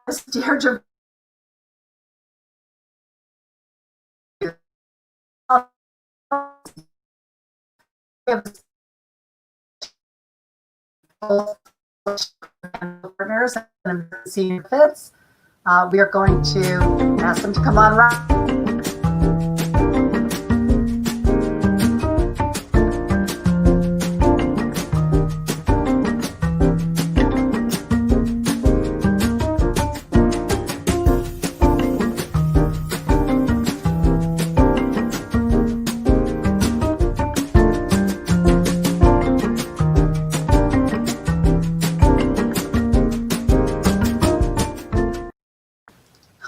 This is Deirdre partners and senior fits. We are going to ask them to come on right.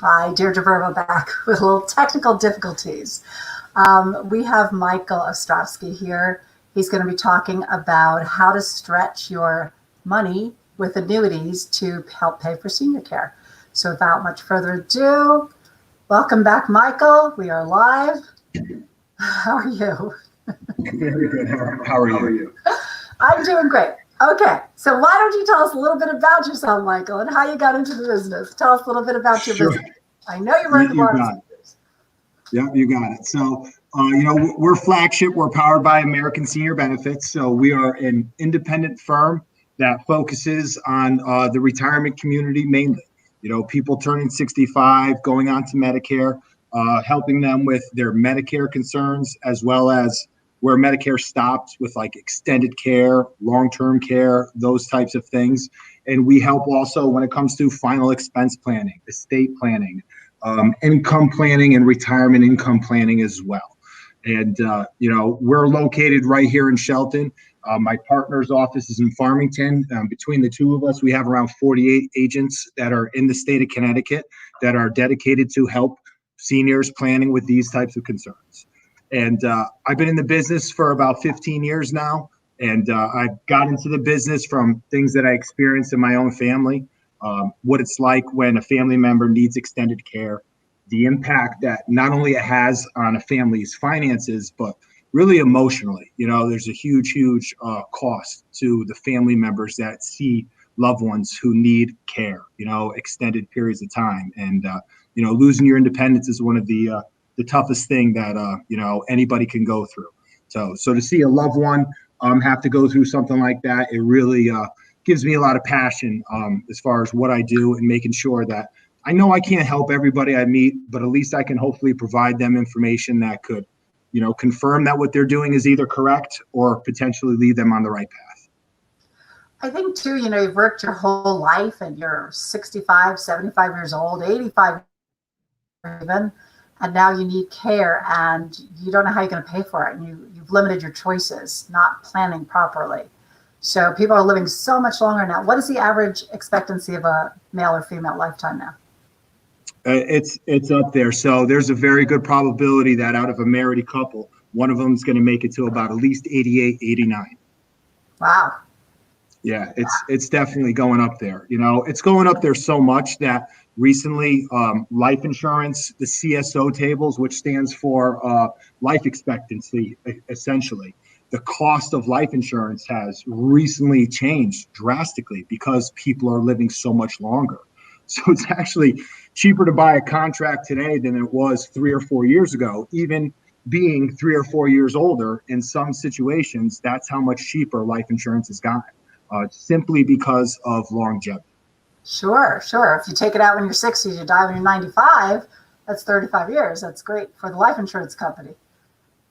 Hi, Deirdre Virvo back with a little technical difficulties. We have Michael Ostrofsky here. He's going to be talking about how to stretch your money with annuities to help pay for senior care. So without much further ado, welcome back, Michael. We are live. How are you? Very good. How are you? I'm doing great. Okay, so why don't you tell us a little bit about yourself, Michael, and how you got into the business? Tell us a little bit about your business. I know you work with a lot of seniors. Yeah, you got it. So, we're Flagship. We're powered by American Senior Benefits. So we are an independent firm that focuses on the retirement community mainly. People turning 65, going on to Medicare, helping them with their Medicare concerns, as well as where Medicare stops with like extended care, long-term care, those types of things. And we help also when it comes to final expense planning, estate planning, income planning, and retirement income planning as well. And, we're located right here in Shelton. My partner's office is in Farmington. Between the two of us, we have around 48 agents that are in the state of Connecticut that are dedicated to help seniors planning with these types of concerns. And I've been in the business for about 15 years now. And I've got into the business from things that I experienced in my own family, what it's like when a family member needs extended care, the impact that not only it has on a family's finances, but really emotionally. There's a huge cost to the family members that see loved ones who need care, extended periods of time. And, losing your independence is one of the toughest thing that, anybody can go through. So to see a loved one have to go through something like that, it really gives me a lot of passion as far as what I do and making sure that I know I can't help everybody I meet, but at least I can hopefully provide them information that could, confirm that what they're doing is either correct or potentially lead them on the right path. I think too, you've worked your whole life and you're 65, 75 years old, 85 even, and now you need care and you don't know how you're going to pay for it. And you've limited your choices, not planning properly. So people are living so much longer now. What is the average expectancy of a male or female lifetime now? It's up there. So there's a very good probability that out of a married couple, one of them is going to make it to about at least 88, 89. Wow. Yeah, it's definitely going up there. It's going up there so much that recently life insurance, the CSO tables, which stands for life expectancy, essentially, the cost of life insurance has recently changed drastically because people are living so much longer. So it's actually cheaper to buy a contract today than it was 3 or 4 years ago. Even being 3 or 4 years older, in some situations, that's how much cheaper life insurance has gotten, simply because of longevity. Sure. If you take it out when you're 60, you die when you're 95, that's 35 years. That's great for the life insurance company.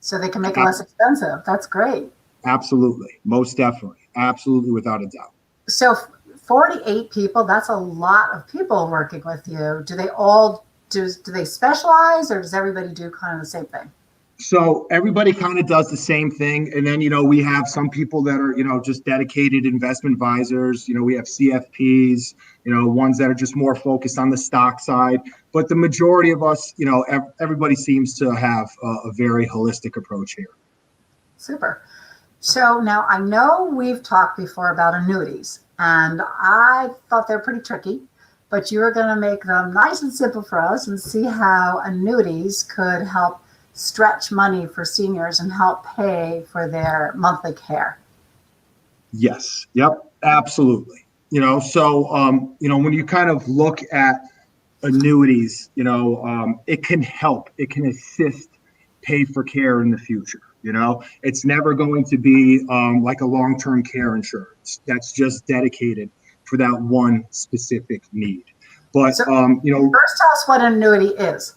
So they can make it less expensive. That's great. Absolutely. Most definitely. Absolutely, without a doubt. So 48 people, that's a lot of people working with you. Do they all do they specialize, or does everybody do kind of the same thing? So everybody kind of does the same thing. And then, we have some people that are, just dedicated investment advisors. We have CFPs, ones that are just more focused on the stock side. But the majority of us, everybody seems to have a very holistic approach here. Super. So now I know we've talked before about annuities, and I thought they're pretty tricky, but you were going to make them nice and simple for us and see how annuities could help stretch money for seniors and help pay for their monthly care. Yes. Yep. Absolutely. When you kind of look at annuities, it can help, it can assist pay for care in the future. It's never going to be like a long-term care insurance that's just dedicated for that one specific need. But, So first tell us what an annuity is.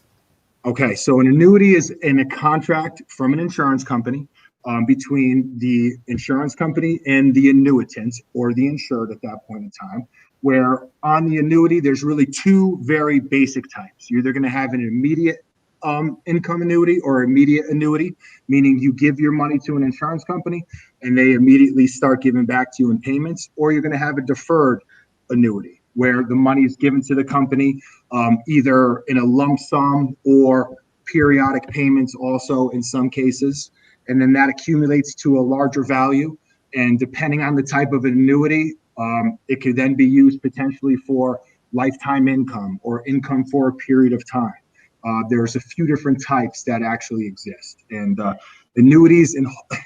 Okay, so an annuity is in a contract from an insurance company between the insurance company and the annuitant or the insured at that point in time, where on the annuity, there's really two very basic types. You're either going to have an immediate income annuity or immediate annuity, meaning you give your money to an insurance company and they immediately start giving back to you in payments, or you're going to have a deferred annuity where the money is given to the company either in a lump sum or periodic payments also in some cases. And then that accumulates to a larger value. And depending on the type of annuity, it could then be used potentially for lifetime income or income for a period of time. There's a few different types that actually exist. And annuities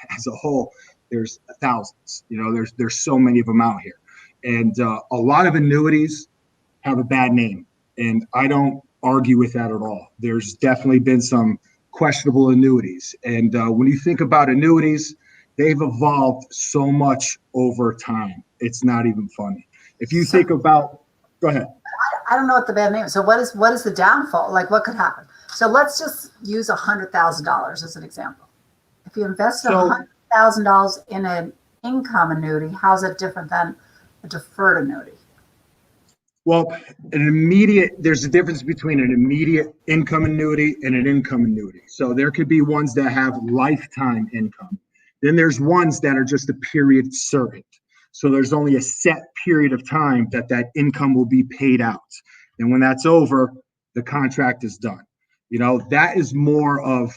as a whole, there's thousands. There's so many of them out here. And a lot of annuities have a bad name. And I don't argue with that at all. There's definitely been some questionable annuities. And when you think about annuities, they've evolved so much over time. It's not even funny. If you think about, go ahead. I don't know what the bad name is. So what is the downfall? Like what could happen? So let's just use $100,000 as an example. If you invested $100,000 in an income annuity, how's it different than a deferred annuity? Well, there's a difference between an immediate income annuity and an income annuity. So there could be ones that have lifetime income. Then there's ones that are just a period certain. So there's only a set period of time that income will be paid out. And when that's over, the contract is done. That is more of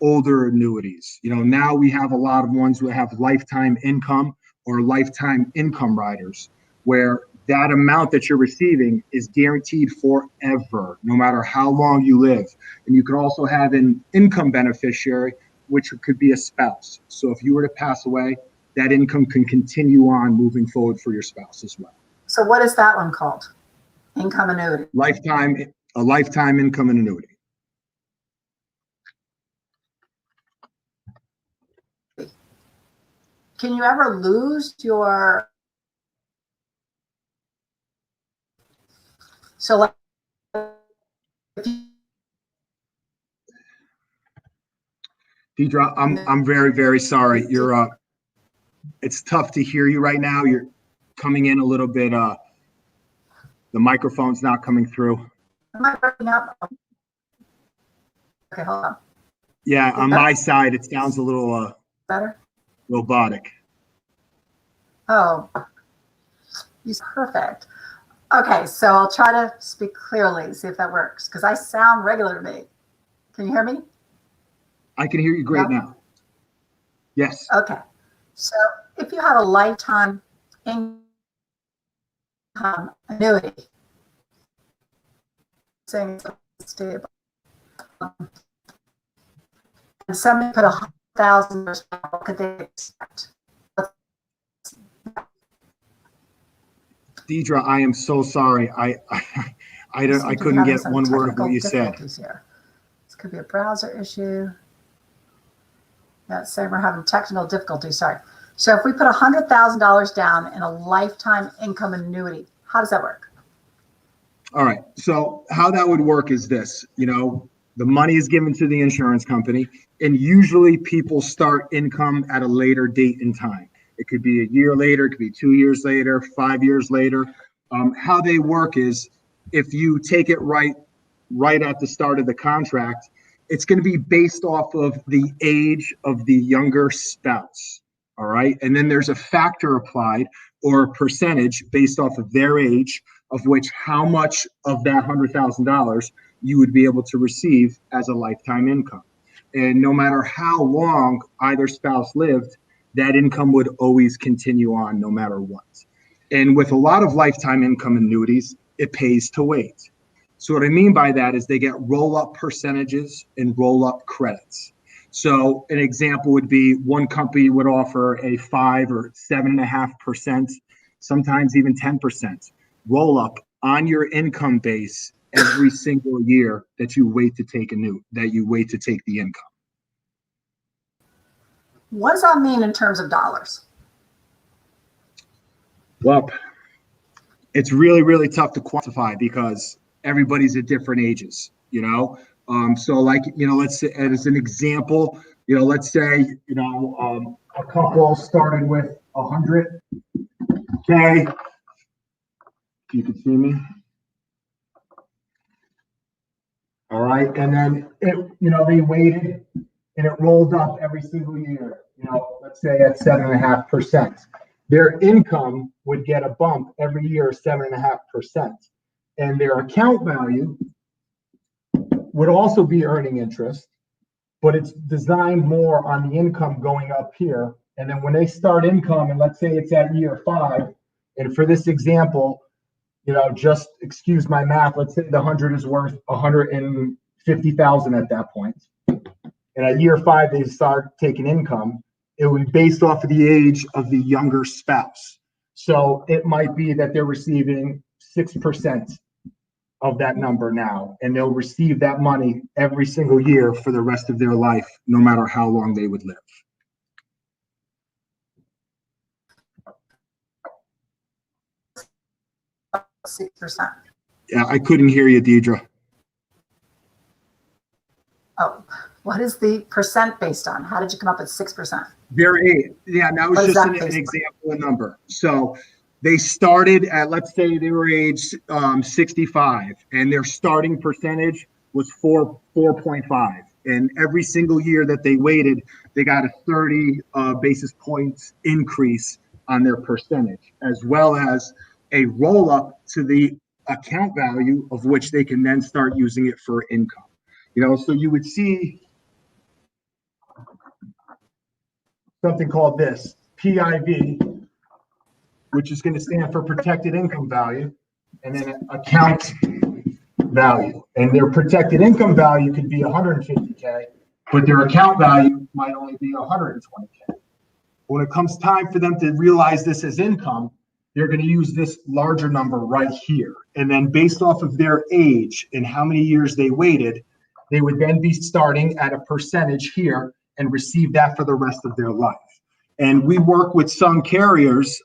older annuities. Now we have a lot of ones that have lifetime income or lifetime income riders, where that amount that you're receiving is guaranteed forever, no matter how long you live. And you can also have an income beneficiary, which could be a spouse. So if you were to pass away, that income can continue on moving forward for your spouse as well. So what is that one called? Income annuity. A lifetime income annuity. Can you ever lose your... So like, Deidre, I'm very, very sorry. It's tough to hear you right now. You're coming in a little bit. The microphone's not coming through. Am I breaking up? Okay, hold on. Yeah, on my side, it sounds a little better. Robotic. Oh, he's perfect. Okay, so I'll try to speak clearly, see if that works, because I sound regular to me. Can you hear me? I can hear you great now. Yes. Okay. So if you had a lifetime income annuity, saying it's stable, and somebody put $100,000, what could they expect? Deidre, I am so sorry. I couldn't get one word of what you said. Here. This could be a browser issue. Yeah, saying we're having technical difficulties. Sorry. So if we put $100,000 down in a lifetime income annuity, how does that work? All right. So how that would work is this. The money is given to the insurance company, and usually people start income at a later date in time. It could be a year later, it could be 2 years later, 5 years later. How they work is if you take it right at the start of the contract, it's going to be based off of the age of the younger spouse. All right. And then there's a factor applied or a percentage based off of their age, of which how much of that $100,000 you would be able to receive as a lifetime income. And no matter how long either spouse lived, that income would always continue on no matter what. And with a lot of lifetime income annuities, it pays to wait. So what I mean by that is they get roll-up percentages and roll-up credits. So an example would be one company would offer a 5 or 7.5% sometimes even 10% roll up on your income base every single year that you wait to take the income. What does that mean in terms of dollars? Well, it's really, really tough to quantify because everybody's at different ages, you know? So like, you know, let's say as an example, you know, let's say, you know, a couple started with 100K. You can see me. All right. And then you know, they waited and it rolled up every single year, you know, let's say at 7.5%. Their income would get a bump every year, 7.5%. And their account value would also be earning interest, but it's designed more on the income going up here. And then when they start income, and let's say it's at year 5, and for this example, you know, just excuse my math, let's say the 100 is worth 150,000 at that point. And at year 5, they start taking income. It would be based off of the age of the younger spouse. So it might be that they're receiving 6% of that number now, and they'll receive that money every single year for the rest of their life, no matter how long they would live. %6. Yeah, I couldn't hear you, Deirdre. Oh, what is the percent based on? How did you come up with 6%? Their age. Yeah, that was just an example, a number. So they started at, let's say they were age 65, and their starting percentage was 4.5. And every single year that they waited, they got a 30 basis points increase on their percentage, as well as a roll up to the account value of which they can then start using it for income. You know, so you would see something called this PIV, which is going to stand for protected income value, and then account value. And their protected income value could be 150K, but their account value might only be 120K. When it comes time for them to realize this as income, they're going to use this larger number right here. And then based off of their age and how many years they waited, they would then be starting at a percentage here and receive that for the rest of their life. And we work with some carriers.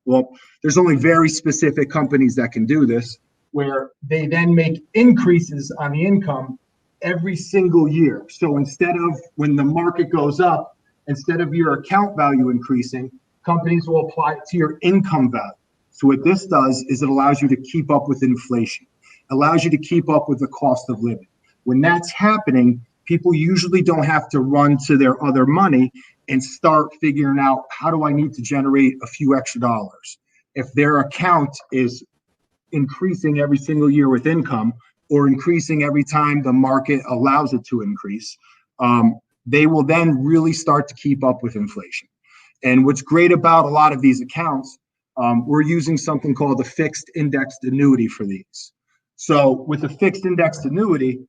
Well, there's only very specific companies that can do this, where they then make increases on the income every single year. So instead of when the market goes up, instead of your account value increasing, companies will apply it to your income value. So what this does is it allows you to keep up with inflation, allows you to keep up with the cost of living. When that's happening, people usually don't have to run to their other money and start figuring out, how do I need to generate a few extra dollars? If their account is increasing every single year with income, or increasing every time the market allows it to increase, they will then really start to keep up with inflation. And what's great about a lot of these accounts, we're using something called a fixed indexed annuity for these. So with a fixed indexed annuity,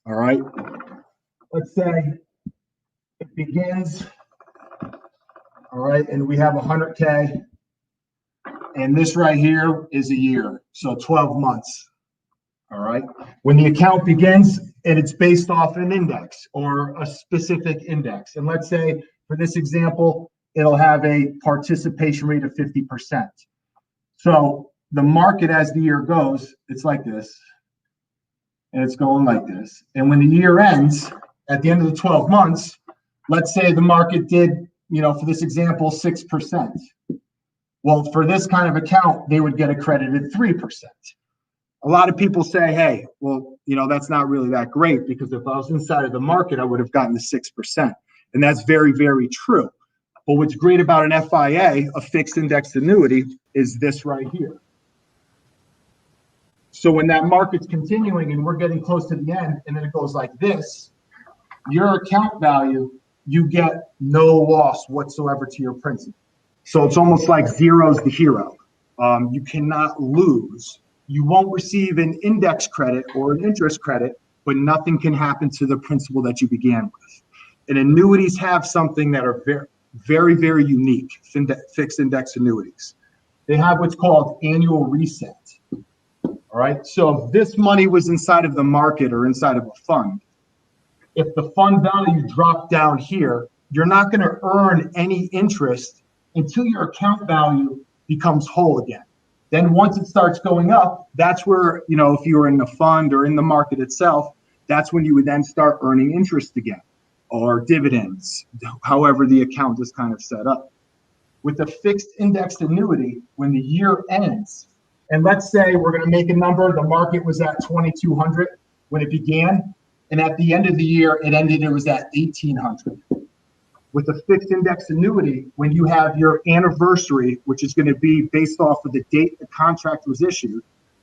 all right, let's say it begins, all right, and we have 100K, and this right here is a year, so 12 months, all right? When the account begins, and it's based off an index or a specific index, and let's say for this example, it'll have a participation rate of 50%. So the market, as the year goes, it's like this, and it's going like this. And when the year ends, at the end of the 12 months, let's say the market did, you know, for this example, 6%. Well, for this kind of account, they would get accredited 3%. A lot of people say, hey, well, you know, that's not really that great, because if I was inside of the market, I would have gotten the 6%. And that's very, very true. But what's great about an FIA, a fixed indexed annuity, is this right here. So when that market's continuing and we're getting close to the end, and then it goes like this, your account value, you get no loss whatsoever to your principal. So it's almost like zero's the hero. You cannot lose. You won't receive an index credit or an interest credit, but nothing can happen to the principal that you began with. And annuities have something that are very, very, very unique, fixed index annuities. They have what's called annual reset. All right. So if this money was inside of the market or inside of a fund, if the fund value dropped down here, you're not going to earn any interest until your account value becomes whole again. Then once it starts going up, that's where, you know, if you were in the fund or in the market itself, that's when you would then start earning interest again or dividends, however the account is kind of set up. With a fixed indexed annuity, when the year ends, and let's say we're going to make a number, the market was at 2,200 when it began, and at the end of the year, it ended, it was at 1,800. With a fixed index annuity, when you have your anniversary, which is going to be based off of the date the contract was issued,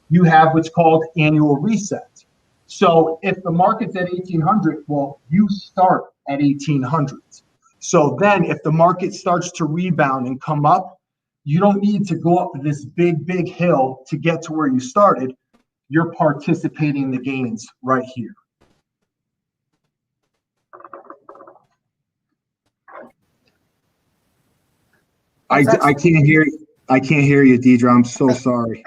you have what's called annual reset. So if the market's at 1,800, well, you start at 1,800. So then if the market starts to rebound and come up, you don't need to go up this big, big hill to get to where you started. You're participating in the gains right here. I can't hear you. I can't hear you, Deidre. I'm so sorry.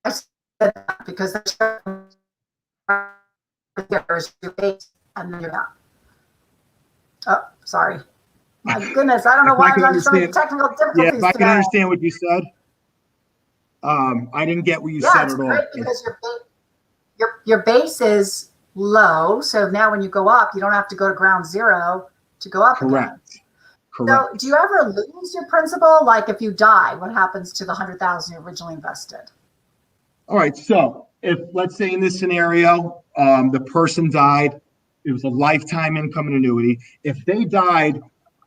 I said that because there's your base and then you're not. Oh, sorry. My goodness, I don't know why I'm having so many technical difficulties. Yeah, if I can understand what you said. I didn't get what you said at all. Yeah, it's great because your base is low. So now when you go up, you don't have to go to ground zero to go up. Correct. Again. Correct. So do you ever lose your principal? Like if you die, what happens to the 100,000 you originally invested? All right. So if, let's say in this scenario, the person died, it was a lifetime income and annuity. If they died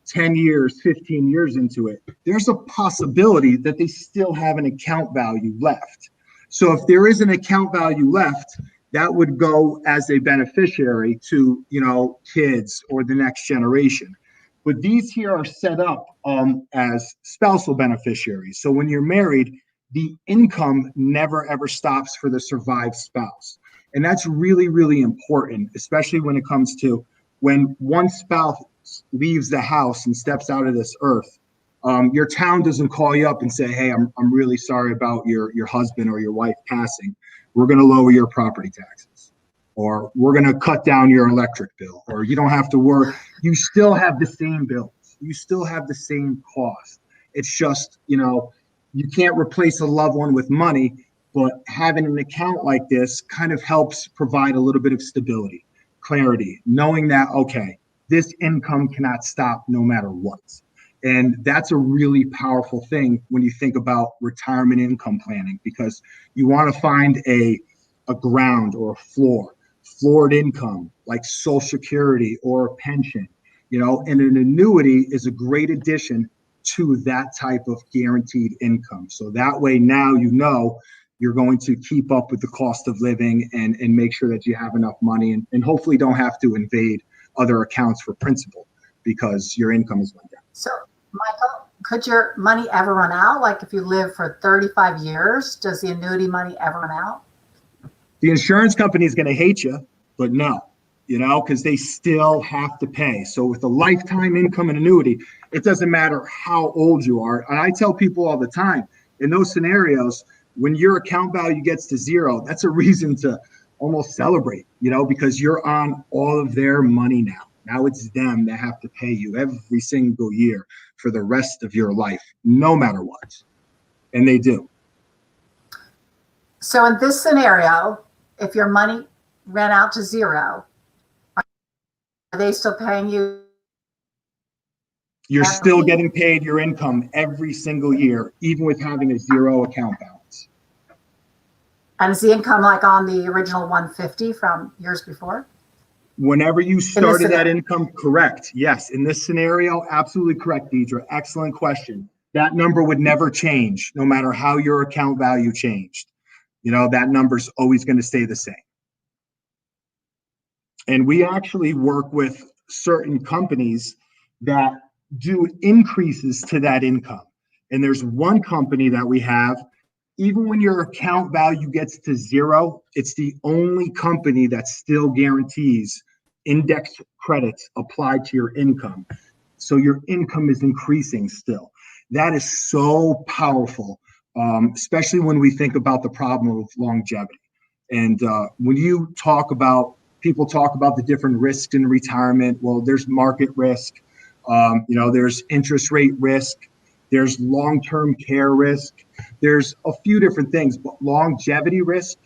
10 years, 15 years into it, there's a possibility that they still have an account value left. So if there is an account value left, that would go as a beneficiary to, you know, kids or the next generation. But these here are set up as spousal beneficiaries. So when you're married, the income never ever stops for the survived spouse. And that's really, really important, especially when it comes to when one spouse leaves the house and steps out of this earth. Your town doesn't call you up and say, hey, I'm really sorry about your husband or your wife passing. We're going to lower your property taxes, or we're going to cut down your electric bill, or you don't have to work. You still have the same bills. You still have the same cost. It's just, you know, you can't replace a loved one with money, but having an account like this kind of helps provide a little bit of stability, clarity, knowing that, okay, this income cannot stop no matter what. And that's a really powerful thing when you think about retirement income planning, because you want to find a ground or a floored income like Social Security or a pension, you know, and an annuity is a great addition to that type of guaranteed income. So that way now you know you're going to keep up with the cost of living and make sure that you have enough money and hopefully don't have to invade other accounts for principal because your income is went down. So, Michael, could your money ever run out? Like if you live for 35 years, does the annuity money ever run out? The insurance company is going to hate you, but no, you know, because they still have to pay. So with a lifetime income and annuity, it doesn't matter how old you are. And I tell people all the time, in those scenarios, when your account value gets to zero, that's a reason to almost celebrate, you know, because you're on all of their money now. Now it's them that have to pay you every single year for the rest of your life, no matter what. And they do. So in this scenario, if your money ran out to zero, are they still paying you? You're still getting paid your income every single year, even with having a zero account balance. And is the income like on the original 150 from years before? Whenever you started that income, correct. Yes. In this scenario, absolutely correct, Deidre. Excellent question. That number would never change, no matter how your account value changed. You know, that number's always going to stay the same. And we actually work with certain companies that do increases to that income. And there's one company that we have even when your account value gets to zero, it's the only company that still guarantees index credits applied to your income. So your income is increasing still. That is so powerful, especially when we think about the problem of longevity. And when you talk about, people talk about the different risks in retirement. Well, there's market risk, there's interest rate risk, there's long-term care risk, there's a few different things, but longevity risk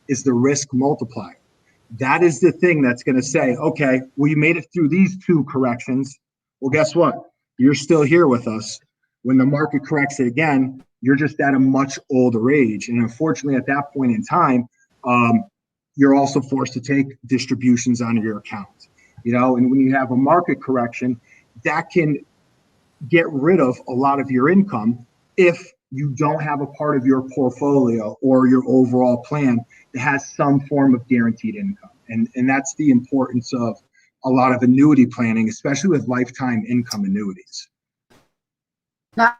is the risk multiplier. That is the thing that's going to say, okay, well, you made it through these two corrections. Well, guess what? You're still here with us. When the market corrects it again, you're just at a much older age. And unfortunately, at that point in time, you're also forced to take distributions on your account. And when you have a market correction, that can get rid of a lot of your income if you don't have a part of your portfolio or your overall plan that has some form of guaranteed income. And that's the importance of a lot of annuity planning, especially with lifetime income annuities. Now,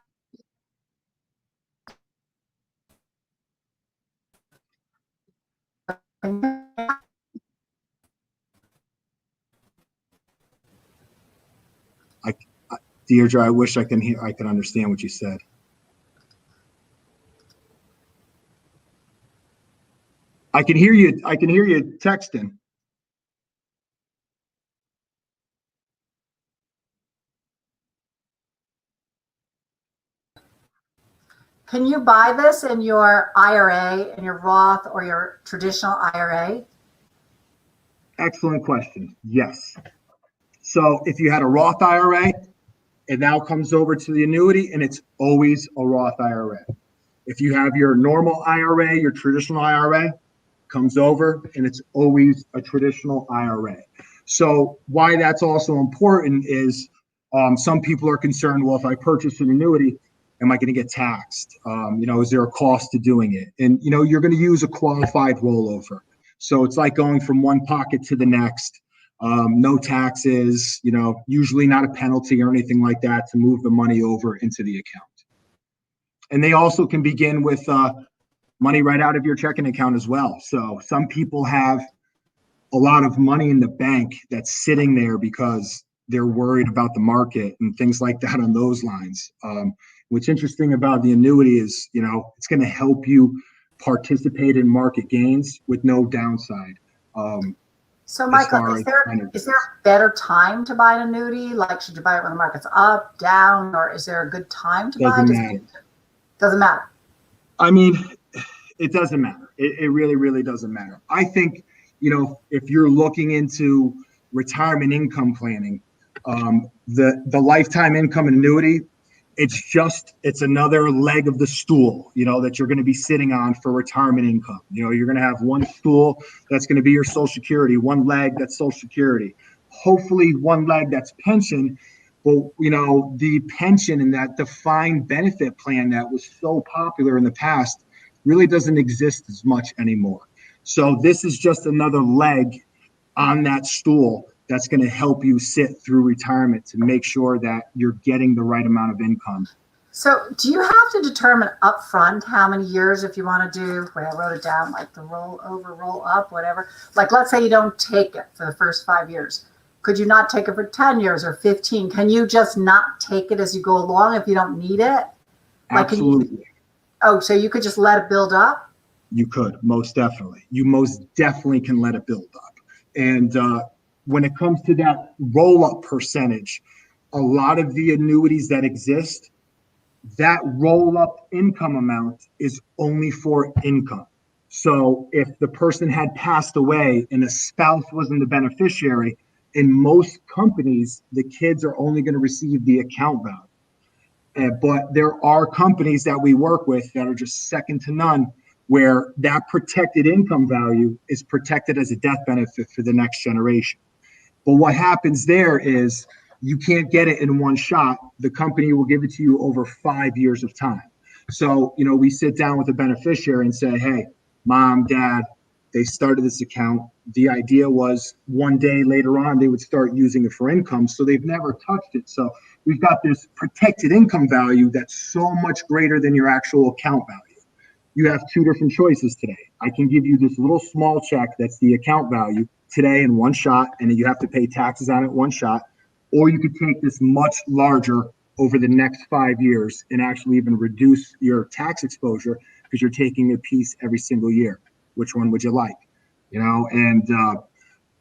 Deirdre, I wish I can understand what you said. I can hear you texting. can you buy this in your IRA, in your Roth or your traditional IRA? Excellent question. Yes. So if you had a Roth IRA, it now comes over to the annuity, and it's always a Roth IRA. If you have your normal IRA, your traditional IRA, comes over, and it's always a traditional IRA. So why that's also important is some people are concerned, well, if I purchase an annuity, am I going to get taxed? Is there a cost to doing it? And, you're going to use a qualified rollover. So it's like going from one pocket to the next. No taxes, usually not a penalty or anything like that to move the money over into the account. And they also can begin with money right out of your checking account as well. So some people have a lot of money in the bank that's sitting there because they're worried about the market and things like that on those lines. What's interesting about the annuity is, it's going to help you participate in market gains with no downside. So, Michael, is there a better time to buy an annuity? Like, should you buy it when the market's up, down, or is there a good time to buy? Doesn't matter. I mean, it doesn't matter. It really, really doesn't matter. I think, if you're looking into retirement income planning, the lifetime income annuity, it's another leg of the stool, that you're going to be sitting on for retirement income. You're going to have one stool that's going to be your Social Security, one leg that's Social Security, hopefully one leg that's pension. But, the pension and that defined benefit plan that was so popular in the past really doesn't exist as much anymore. So this is just another leg on that stool that's going to help you sit through retirement to make sure that you're getting the right amount of income. So do you have to determine upfront how many years, if you want to do, wait, I wrote it down, like the roll over, roll up, whatever. Like, let's say you don't take it for the first 5 years. Could you not take it for 10 years or 15? Can you just not take it as you go along if you don't need it? Absolutely. So you could just let it build up? You could, most definitely. You most definitely can let it build up. And when it comes to that roll-up percentage, a lot of the annuities that exist, that roll-up income amount is only for income. So if the person had passed away and a spouse wasn't the beneficiary, in most companies, the kids are only going to receive the account value. But there are companies that we work with that are just second to none, where that protected income value is protected as a death benefit for the next generation. But what happens there is you can't get it in one shot. The company will give it to you over 5 years of time. So, we sit down with the beneficiary and say, hey, mom, dad, they started this account. The idea was one day later on, they would start using it for income. So they've never touched it. So we've got this protected income value that's so much greater than your actual account value. you have two different choices today. I can give you this little small check that's the account value today in one shot, and then you have to pay taxes on it one shot, or you could take this much larger over the next 5 years and actually even reduce your tax exposure because you're taking a piece every single year. Which one would you like? And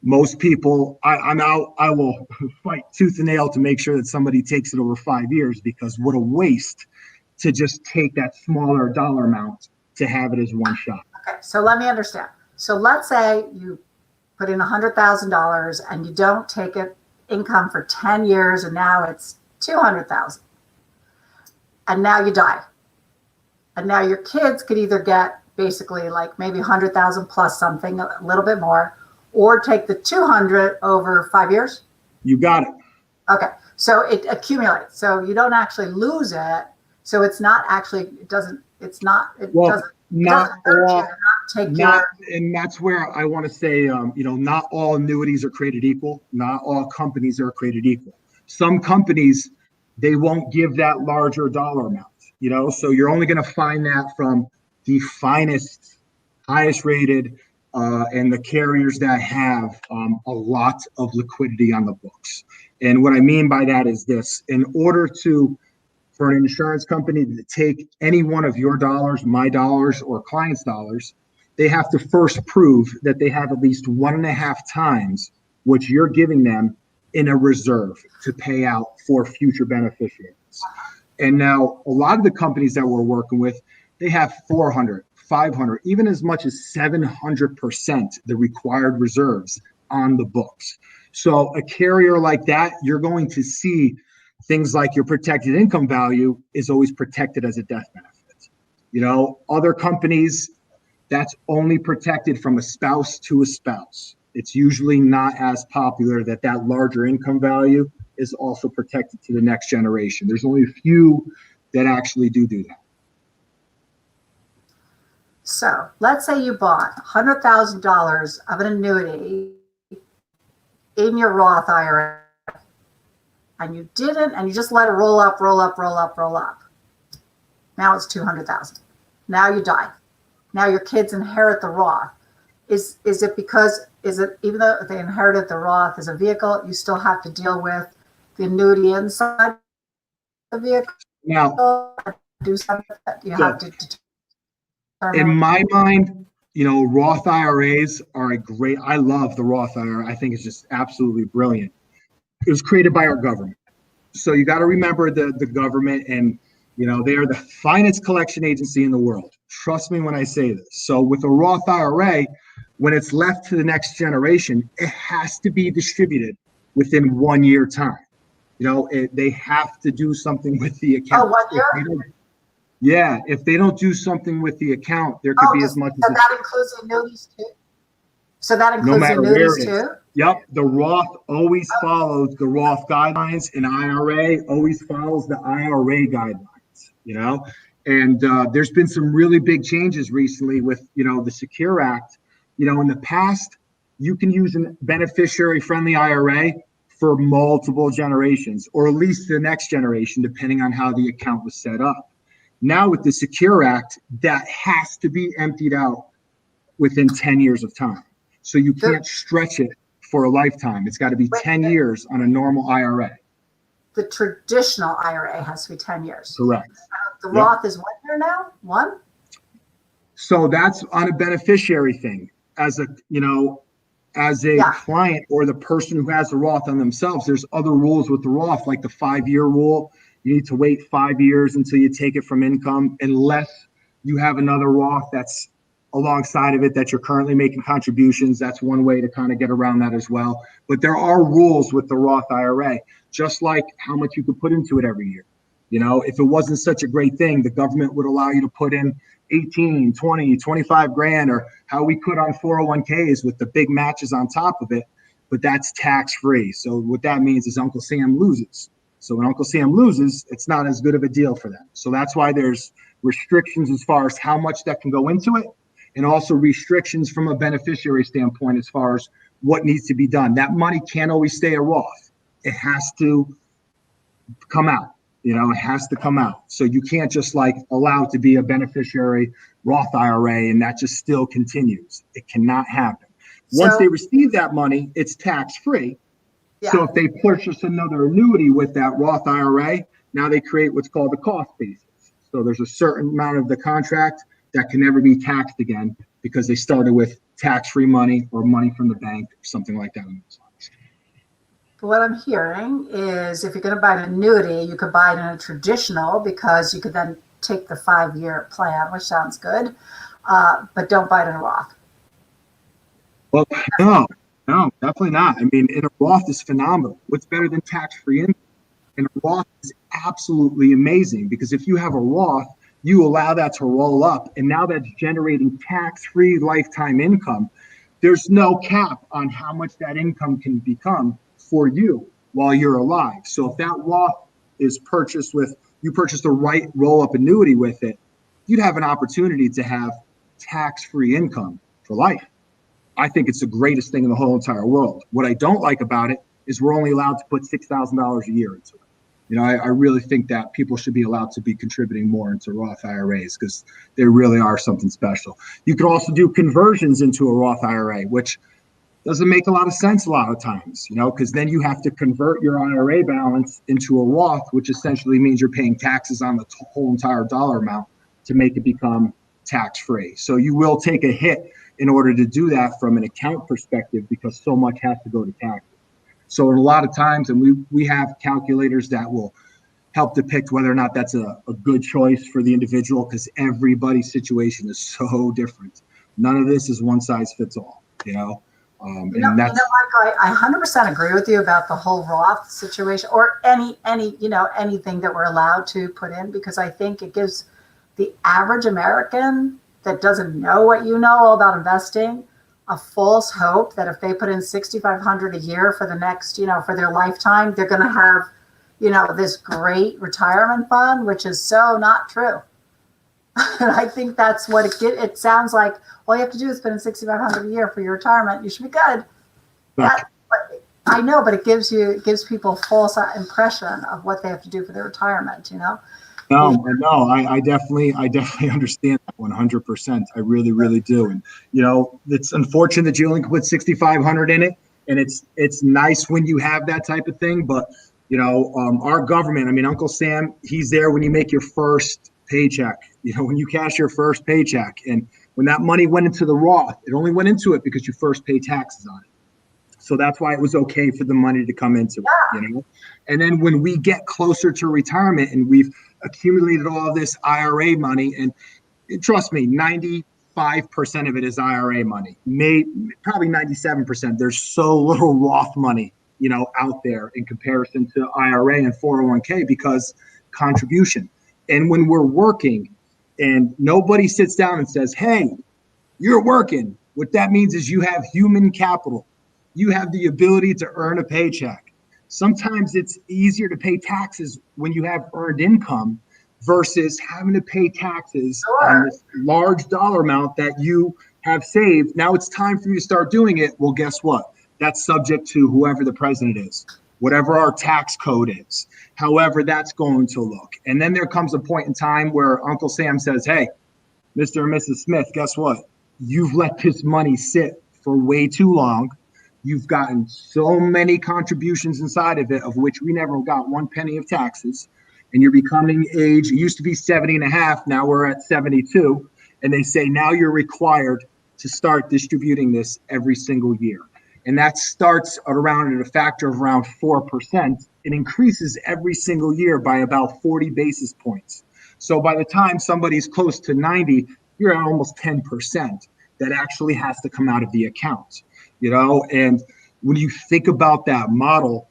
most people, I will fight tooth and nail to make sure that somebody takes it over 5 years, because what a waste to just take that smaller dollar amount to have it as one shot. Okay, so let me understand. So let's say you put in $100,000 and you don't take it income for 10 years, and now it's 200,000, and now you die, and now your kids could either get basically like maybe 100,000 plus something, a little bit more, or take the 200 over 5 years. You got it. Okay, so it accumulates, so you don't actually lose it. So it's not actually, it doesn't hurt you to not take and that's where I want to say, not all annuities are created equal. Not all companies are created equal. Some companies, they won't give that larger dollar amount, so you're only going to find that from the finest, highest rated, and the carriers that have a lot of liquidity on the books. And what I mean by that is this: in order for an insurance company to take any one of your dollars, my dollars, or clients' dollars, they have to first prove that they have at least 1.5 times what you're giving them in a reserve to pay out for future beneficiaries. And now a lot of the companies that we're working with, they have 400, 500, even as much as 700% the required reserves on the books. So a carrier like that, you're going to see things like your protected income value is always protected as a death benefit. Other companies, that's only protected from a spouse to a spouse. It's usually not as popular that larger income value is also protected to the next generation. There's only a few that actually do that. So let's say you bought $100,000 of an annuity in your Roth IRA, and you didn't, and you just let it roll up. Now it's 200,000. Now you die. Now your kids inherit the Roth. Is it even though they inherited the Roth as a vehicle, you still have to deal with the annuity inside the vehicle? Now, do something that you have to determine. In my mind, Roth IRAs are I love the Roth IRA. I think it's just absolutely brilliant. It was created by our government. So you got to remember the government, and they are the finest collection agency in the world. Trust me when I say this. So with a Roth IRA, when it's left to the next generation, it has to be distributed within 1 year time. They have to do something with the account. Oh, 1 year? Yeah, if they don't do something with the account, there could be as much as that includes the annuities too? So that includes the annuities too? Yep, the Roth always follows the Roth guidelines, and IRA always follows the IRA guidelines, and there's been some really big changes recently with, the Secure Act. In the past, you can use a beneficiary-friendly IRA for multiple generations, or at least the next generation, depending on how the account was set up. Now with the Secure Act, that has to be emptied out within 10 years of time. So you can't stretch it for a lifetime. It's got to be 10 years on a normal IRA. The traditional IRA has to be 10 years. Correct. The Roth is 1 year now? 1? So that's on a beneficiary thing. As a client or the person who has the Roth on themselves, there's other rules with the Roth, like the 5-year rule. You need to wait 5 years until you take it from income, unless you have another Roth that's alongside of it that you're currently making contributions. That's one way to kind of get around that as well. But there are rules with the Roth IRA, just like how much you could put into it every year. If it wasn't such a great thing, the government would allow you to put in 18, 20, 25 grand, or how we could on 401ks with the big matches on top of it, but that's tax free. So what that means is Uncle Sam loses. So when Uncle Sam loses, it's not as good of a deal for them. So that's why there's restrictions as far as how much that can go into it, and also restrictions from a beneficiary standpoint as far as what needs to be done. That money can't always stay a Roth. It has to come out. It has to come out. So you can't just allow it to be a beneficiary Roth IRA, and that just still continues. It cannot happen. Once So, they receive that money, it's tax-free. So yeah. if they purchase another annuity with that Roth IRA, now they create what's called a cost basis. So there's a certain amount of the contract that can never be taxed again because they started with tax-free money or money from the bank or something like that. What I'm hearing is if you're going to buy an annuity, you could buy it in a traditional because you could then take the 5-year plan, which sounds good, but don't buy it in a Roth. Well, no, definitely not. I mean, in a Roth is phenomenal. What's better than tax-free income? And a Roth is absolutely amazing because if you have a Roth, you allow that to roll up, and now that's generating tax-free lifetime income. There's no cap on how much that income can become for you while you're alive. So if that Roth is purchased with, you purchase the right roll-up annuity with it, you'd have an opportunity to have tax-free income for life. I think it's the greatest thing in the whole entire world. What I don't like about it is we're only allowed to put $6,000 a year into it. You know, I really think that people should be allowed to be contributing more into Roth IRAs because they really are something special. You could also do conversions into a Roth IRA, which doesn't make a lot of sense a lot of times, you know, because then you have to convert your IRA balance into a Roth, which essentially means you're paying taxes on the whole entire dollar amount to make it become tax-free. So you will take a hit in order to do that from an account perspective because so much has to go to taxes. So a lot of times, and we have calculators that will help depict whether or not that's a good choice for the individual because everybody's situation is so different. None of this is one size fits all, you know? And that's Michael, I 100% agree with you about the whole Roth situation or anything that we're allowed to put in because I think it gives the average American that doesn't know what you know all about investing a false hope that if they put in $6,500 a year for the next, for their lifetime, they're going to have, this great retirement fund, which is so not true. And I think that's what it sounds like. All you have to do is put in $6,500 a year for your retirement. You should be good. I know, but it gives people a false impression of what they have to do for their retirement. No, I definitely understand that 100%. I really, really do. And, it's unfortunate that you only can put 6,500 in it. And it's nice when you have that type of thing. But, our government, Uncle Sam, he's there when you make your first paycheck, when you cash your first paycheck. And when that money went into the Roth, it only went into it because you first pay taxes on it. So that's why it was okay for the money to come into it, And then when we get closer to retirement and we've accumulated all this IRA money, and trust me, 95% of it is IRA money, probably 97%. There's so little Roth money, out there in comparison to IRA and 401k because contribution. And when we're working and nobody sits down and says, hey, you're working, what that means is you have human capital. You have the ability to earn a paycheck. Sometimes it's easier to pay taxes when you have earned income versus having to pay taxes on this large dollar amount that you have saved. Now it's time for you to start doing it. Well, guess what? That's subject to whoever the president is, whatever our tax code is, however that's going to look. And then there comes a point in time where Uncle Sam says, hey, Mr. and Mrs. Smith, guess what? You've let this money sit for way too long. You've gotten so many contributions inside of it, of which we never got one penny of taxes. And you're becoming age, it used to be 70 and a half, now we're at 72. And they say now you're required to start distributing this every single year. And that starts around at a factor of around 4%. It increases every single year by about 40 basis points. So by the time somebody's close to 90, you're at almost 10% that actually has to come out of the account. And when you think about that model,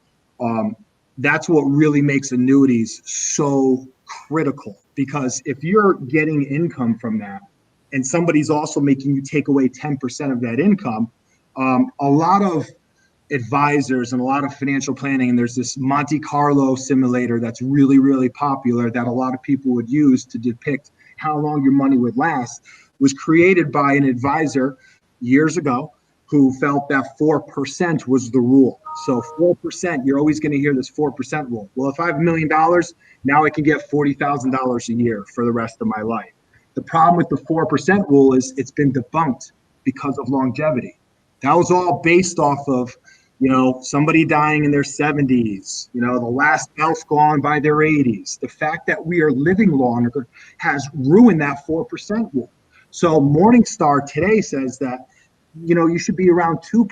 that's what really makes annuities so critical, because if you're getting income from that and somebody's also making you take away 10% of that income, a lot of advisors and a lot of financial planning, and there's this Monte Carlo simulator that's really, really popular that a lot of people would use to depict how long your money would last, was created by an advisor years ago who felt that 4% was the rule. So 4%, you're always going to hear this 4% rule. Well, if I have $1 million, now I can get $40,000 a year for the rest of my life. The problem with the 4% rule is it's been debunked because of longevity. That was all based off of, somebody dying in their 70s, the last spouse gone by their 80s. The fact that we are living longer has ruined that 4% rule. So Morningstar today says that, you should be around 2%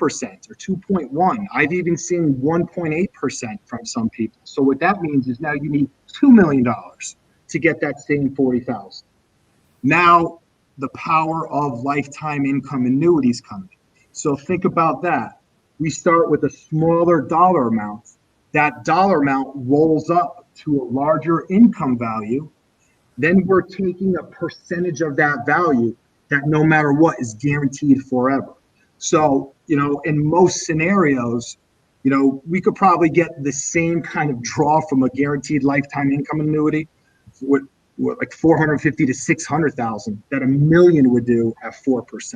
or 2.1. I've even seen 1.8% from some people. So what that means is now you need $2 million to get that same 40,000. Now the power of lifetime income annuities come in. So think about that. We start with a smaller dollar amount. That dollar amount rolls up to a larger income value. Then we're taking a percentage of that value that no matter what is guaranteed forever. So, in most scenarios, we could probably get the same kind of draw from a guaranteed lifetime income annuity with like 450 to 600,000 that $1 million would do at 4%.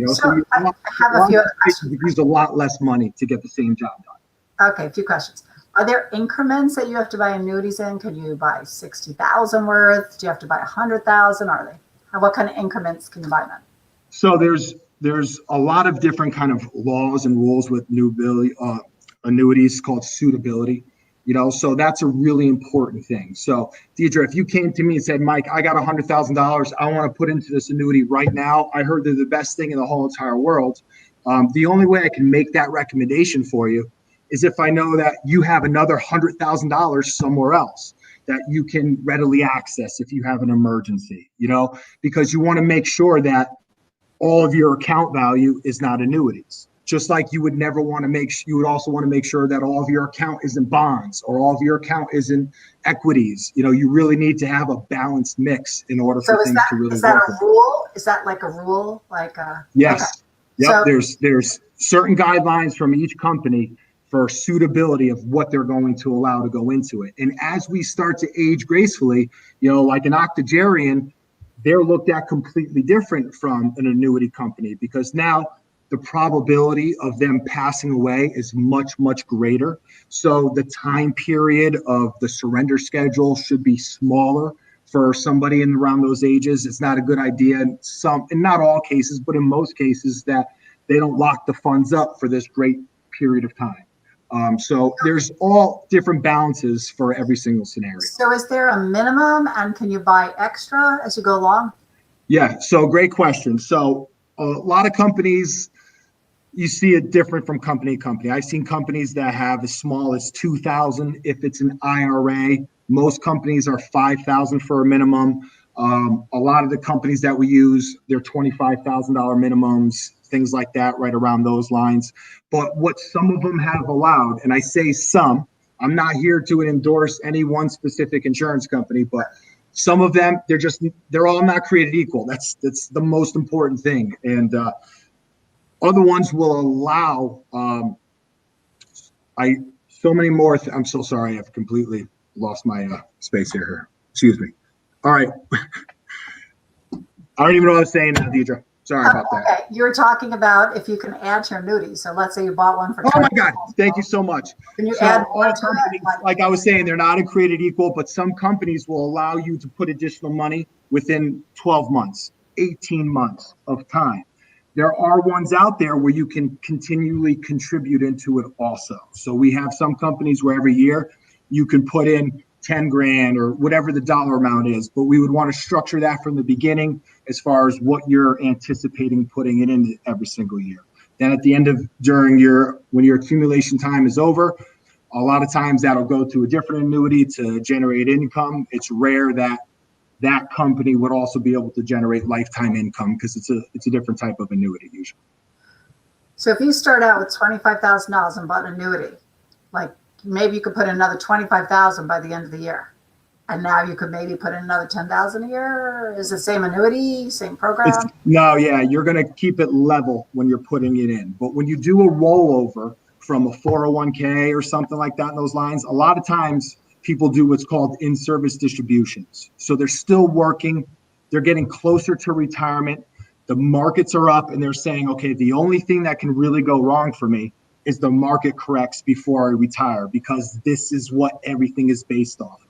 So I have a few questions. You use a lot less money to get the same job done. Okay, a few questions. Are there increments that you have to buy annuities in? Can you buy 60,000 worth? Do you have to buy 100,000? Are they? What kind of increments can you buy then? So there's a lot of different kind of laws and rules with annuities called suitability. So that's a really important thing. So Deirdre, if you came to me and said, Mike, I got $100,000, I want to put into this annuity right now. I heard they're the best thing in the whole entire world. The only way I can make that recommendation for you is if I know that you have another $100,000 somewhere else that you can readily access if you have an emergency, because you want to make sure that all of your account value is not annuities. Just like you would you would also want to make sure that all of your account isn't bonds or all of your account isn't equities. You really need to have a balanced mix in order for things to really work. Is that a rule? Is that like a rule? Yes. Okay. Yep. So, there's certain guidelines from each company for suitability of what they're going to allow to go into it. And as we start to age gracefully, like an octogenarian, they're looked at completely different from an annuity company because now the probability of them passing away is much, much greater. So the time period of the surrender schedule should be smaller for somebody in around those ages. It's not a good idea in not all cases, but in most cases that they don't lock the funds up for this great period of time. So there's all different balances for every single scenario. So is there a minimum and can you buy extra as you go along? Yeah, so great question. So a lot of companies, you see it different from company to company. I've seen companies that have as small as 2,000 if it's an IRA. Most companies are 5,000 for a minimum. A lot of the companies that we use, they're $25,000 minimums, things like that, right around those lines. But what some of them have allowed, and I say some, I'm not here to endorse any one specific insurance company, but some of them, they're all not created equal. That's the most important thing. And other ones will allow so many more. I'm so sorry. I've completely lost my space here. Excuse me. All right. I don't even know what I was saying now, Deirdre. Sorry about that. Okay. You were talking about if you can add to your annuity. So let's say you bought one for Oh my God. Thank you so much. Can you add all companies, like I was saying, they're not created equal, but some companies will allow you to put additional money within 12 months, 18 months of time. There are ones out there where you can continually contribute into it also. So we have some companies where every year you can put in 10 grand or whatever the dollar amount is, but we would want to structure that from the beginning as far as what you're anticipating putting it in every single year. Then at the end of when your accumulation time is over, a lot of times that'll go to a different annuity to generate income. It's rare that company would also be able to generate lifetime income because it's a different type of annuity usually. So if you start out with $25,000 and bought an annuity, like maybe you could put in another $25,000 by the end of the year, and now you could maybe put in another $10,000 a year. Is it same annuity, same program? You're going to keep it level when you're putting it in. But when you do a rollover from a 401k or something like that in those lines, a lot of times people do what's called in-service distributions. So they're still working. They're getting closer to retirement. The markets are up and they're saying, okay, the only thing that can really go wrong for me is the market corrects before I retire because this is what everything is based off.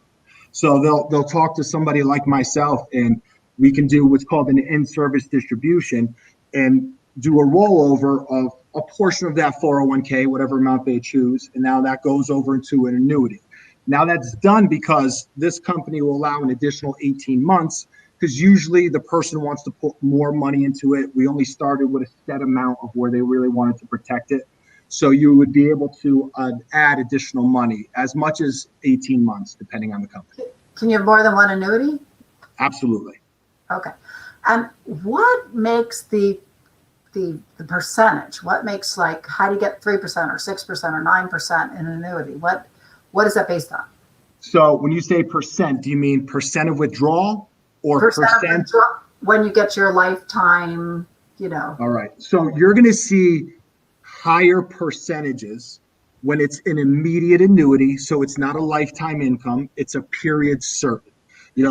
So they'll talk to somebody like myself and we can do what's called an in-service distribution and do a rollover of a portion of that 401k, whatever amount they choose, and now that goes over into an annuity. Now that's done because this company will allow an additional 18 months because usually the person wants to put more money into it. We only started with a set amount of where they really wanted to protect it. So you would be able to add additional money as much as 18 months, depending on the company. Can you have more than one annuity? Absolutely. Okay. And what makes the percentage? What makes, like, how do you get 3% or 6% or 9% in an annuity? What is that based on? So when you say percent, do you mean percent of withdrawal or percent? When you get your lifetime, All right. So you're going to see higher percentages when it's an immediate annuity. So it's not a lifetime income. It's a period certain.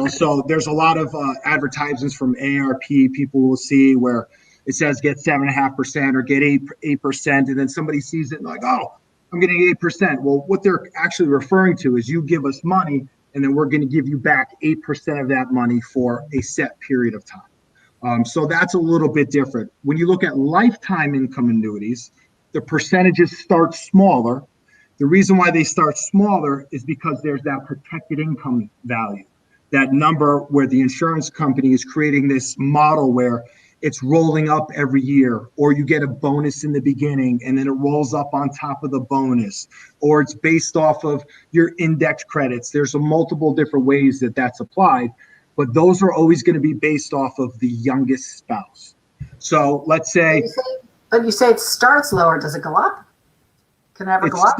So there's a lot of advertisements from AARP people will see where it says get 7.5% or get 8%. And then somebody sees it and like, oh, I'm getting 8%. Well, what they're actually referring to is you give us money and then we're going to give you back 8% of that money for a set period of time. So that's a little bit different. When you look at lifetime income annuities, the percentages start smaller. The reason why they start smaller is because there's that protected income value, that number where the insurance company is creating this model where it's rolling up every year, or you get a bonus in the beginning and then it rolls up on top of the bonus, or it's based off of your index credits. There's multiple different ways that that's applied, but those are always going to be based off of the youngest spouse. So let's say. But you say it starts lower. Does it go up? Can it ever go up?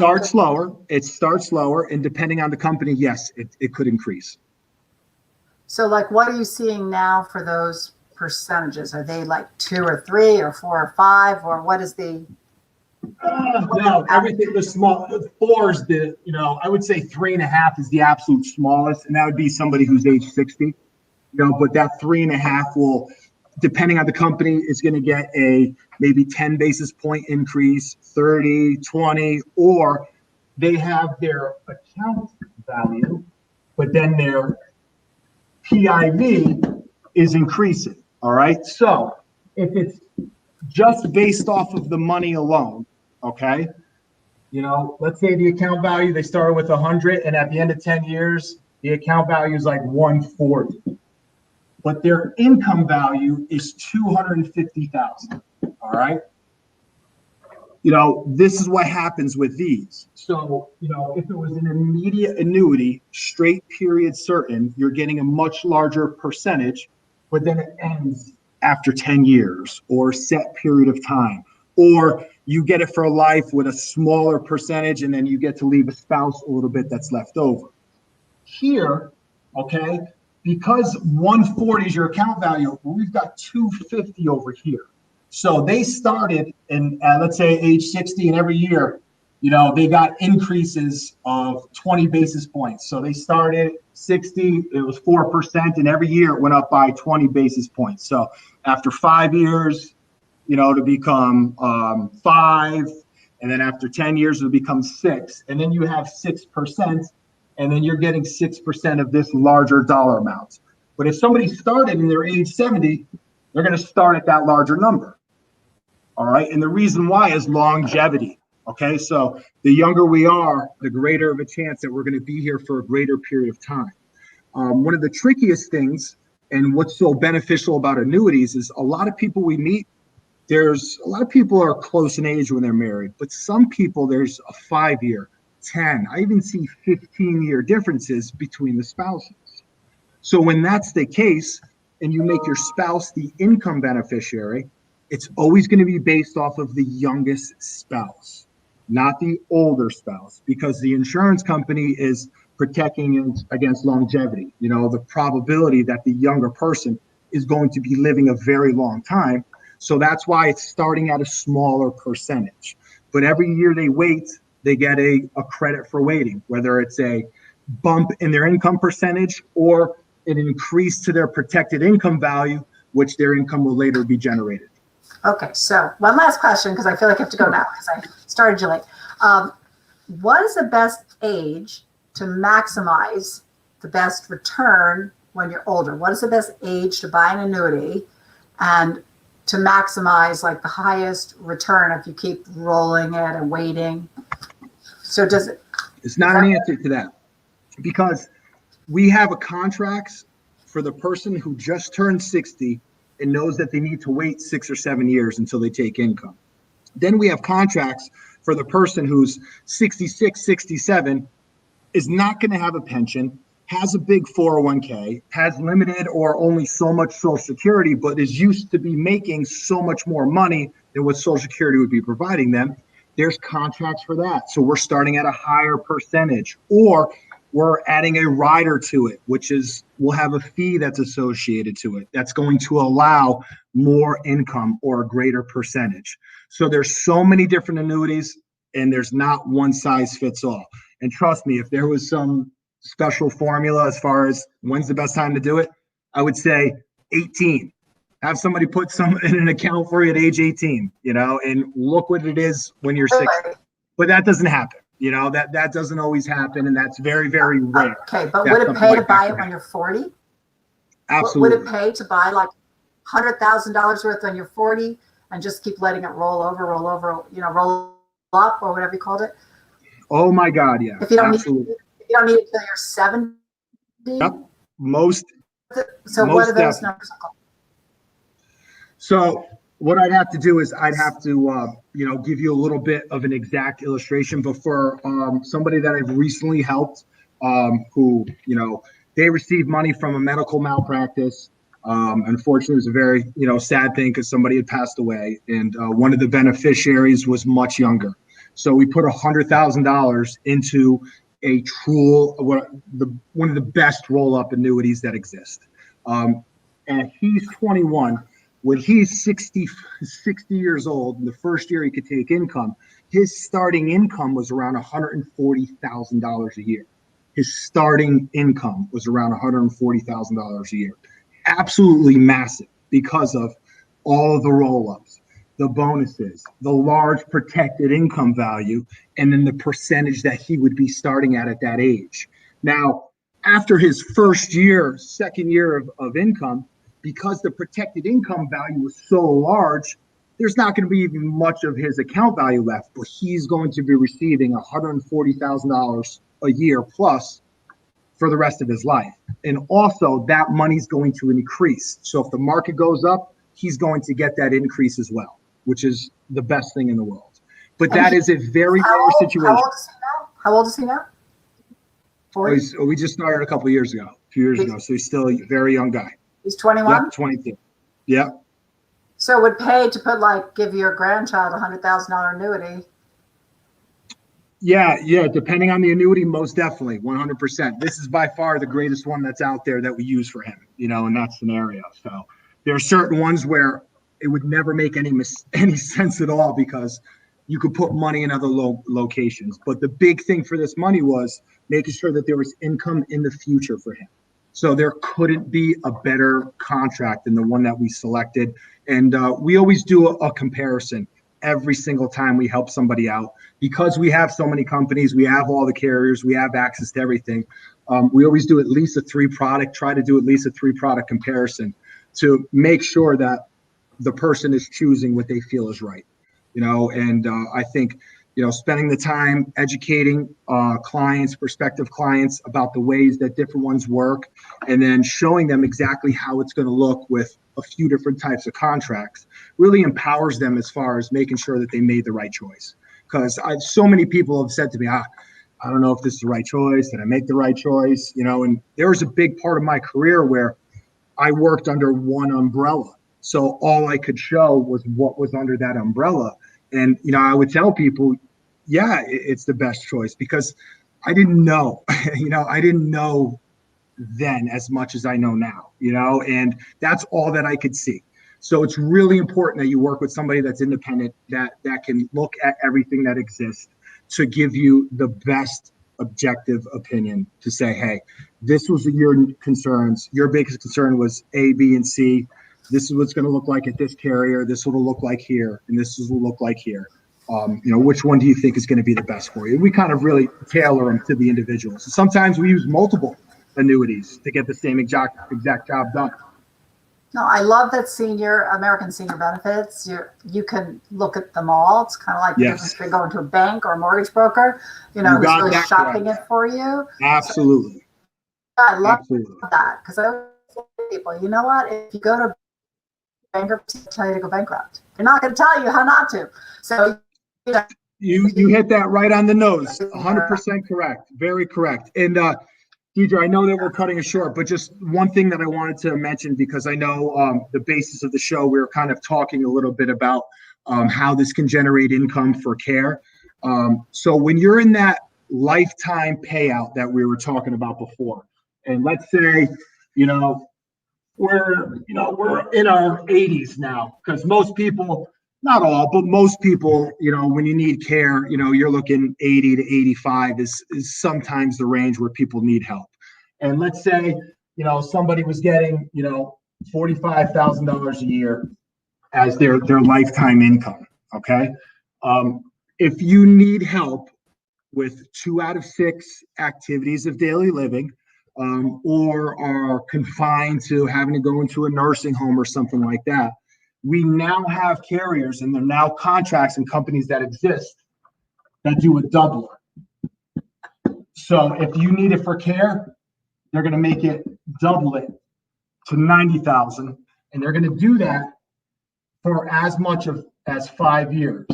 It starts lower, and depending on the company, yes, it could increase. So, like, what are you seeing now for those percentages? Are they like 2 or 3 or 4 or 5, or what is the? No, everything. The small 4 is I would say 3.5 is the absolute smallest, and that would be somebody who's age 60. But that 3.5 will, depending on the company, is going to get a maybe 10 basis point increase, 30, 20, or they have their account value, but then their PIV is increasing. All right. So if it's just based off of the money alone, okay, let's say the account value, they started with 100, and at the end of 10 years, the account value is like 140. But their income value is 250,000. All right. This is what happens with these. So, if it was an immediate annuity, straight period certain, you're getting a much larger percentage, but then it ends after 10 years or a set period of time, or you get it for life with a smaller percentage, and then you get to leave a spouse a little bit that's left over. Here, okay, because 140 is your account value, we've got 250 over here. So they started in, let's say, age 60, and every year, they got increases of 20 basis points. So they started 60, it was 4%, and every year it went up by 20 basis points. So after 5 years, to become 5, and then after 10 years, it'll become 6, and then you have 6%. And then you're getting 6% of this larger dollar amount. But if somebody started in their age 70, they're going to start at that larger number. All right. And the reason why is longevity. Okay. So the younger we are, the greater of a chance that we're going to be here for a greater period of time. One of the trickiest things and what's so beneficial about annuities is a lot of people we meet, there's a lot of people are close in age when they're married, but some people, there's a 5-year, 10, I even see 15-year differences between the spouses. So when that's the case, and you make your spouse the income beneficiary, it's always going to be based off of the youngest spouse, not the older spouse, because the insurance company is protecting against longevity. The probability that the younger person is going to be living a very long time. So that's why it's starting at a smaller percentage. But every year they wait, they get a credit for waiting, whether it's a bump in their income percentage or an increase to their protected income value, which their income will later be generated. Okay, so one last question, because I feel like I have to go now because I started you late. What is the best age to maximize the best return when you're older? What is the best age to buy an annuity and to maximize like the highest return if you keep rolling it and waiting? So does it? It's not an answer to that, because we have a contracts for the person who just turned 60 and knows that they need to wait 6 or 7 years until they take income. Then we have contracts for the person who's 66, 67, is not going to have a pension, has a big 401k, has limited or only so much Social Security, but is used to be making so much more money than what Social Security would be providing them. There's contracts for that. So we're starting at a higher percentage, or we're adding a rider to it, which is we'll have a fee that's associated to it that's going to allow more income or a greater percentage. So there's so many different annuities, and there's not one size fits all. And trust me, if there was some special formula as far as when's the best time to do it, I would say 18. Have somebody put some in an account for you at age 18, and look what it is when you're 60. But that doesn't happen. That doesn't always happen, and that's very, very rare. Okay, but would it pay to buy it when you're 40? Absolutely. Would it pay to buy like $100,000 worth when you're 40 and just keep letting it roll up or whatever you called it? Oh my God, yeah. If you don't absolutely. If you don't need it till you're 70. Yep. Most. So most what are those definitely. numbers called? So what I'd have to do is I'd have to, give you a little bit of an exact illustration. But for somebody that I've recently helped, who, they received money from a medical malpractice. Unfortunately, it was a very, sad thing because somebody had passed away, and one of the beneficiaries was much younger. So we put $100,000 into a one of the best roll-up annuities that exist. And he's 21. When he's 60 years old, and the first year he could take income, his starting income was around $140,000 a year. His starting income was around $140,000 a year. Absolutely massive because of all of the roll-ups, the bonuses, the large protected income value, and then the percentage that he would be starting at that age. Now, after his second year of income, because the protected income value was so large, there's not going to be even much of his account value left, but he's going to be receiving $140,000 a year plus for the rest of his life. And also that money's going to increase. So if the market goes up, he's going to get that increase as well, which is the best thing in the world. But that is a very rare situation. How old is he now? 40? We just started a few years ago. So he's still a very young guy. He's 21? Yep, 22. Yep. So it would pay to give your grandchild a $100,000 annuity. Yeah. Depending on the annuity, most definitely, 100%. This is by far the greatest one that's out there that we use for him, in that scenario. So there are certain ones where it would never make any sense at all because you could put money in other locations. But the big thing for this money was making sure that there was income in the future for him. So there couldn't be a better contract than the one that we selected. And we always do a comparison every single time we help somebody out. Because we have so many companies, we have all the carriers, we have access to everything. We always do at least try to do at least a 3-product comparison to make sure that the person is choosing what they feel is right. And I think, spending the time educating prospective clients about the ways that different ones work, and then showing them exactly how it's going to look with a few different types of contracts really empowers them as far as making sure that they made the right choice. Because so many people have said to me, I don't know if this is the right choice. Did I make the right choice? And there was a big part of my career where I worked under one umbrella. So all I could show was what was under that umbrella. And, I would tell people, yeah, it's the best choice because I didn't know, I didn't know then as much as I know now, and that's all that I could see. So it's really important that you work with somebody that's independent, that can look at everything that exists to give you the best objective opinion to say, hey, this was your concerns. Your biggest concern was A, B, and C. This is what's going to look like at this carrier. This will look like here, and this will look like here. Which one do you think is going to be the best for you? We kind of really tailor them to the individual. So sometimes we use multiple annuities to get the same exact job done. No, I love that American senior benefits. You can look at them all. It's kind of like the Yes. difference between going to a bank or a mortgage broker, who's got really that shopping correct. it for you. Absolutely. So, I love Absolutely. that because I always say to people, you know what? If you go to bankruptcy, they'll tell you to go bankrupt. They're not going to tell you how not to. So, You hit that right on the nose. 100% correct. Very correct. And Deirdre, I know that we're cutting it short, but just one thing that I wanted to mention, because I know the basis of the show, we were kind of talking a little bit about how this can generate income for care. So when you're in that lifetime payout that we were talking about before, and let's say, we're in our 80s now, because most people, not all, but most people, when you need care, you're looking 80 to 85 is sometimes the range where people need help. And let's say, somebody was getting, $45,000 a year as their lifetime income. Okay. If you need help with 2 out of 6 activities of daily living, or are confined to having to go into a nursing home or something like that, we now have carriers, and there are now contracts and companies that exist that do a doubler. So if you need it for care, they're going to make it double it to 90,000, and they're going to do that for as much as 5 years.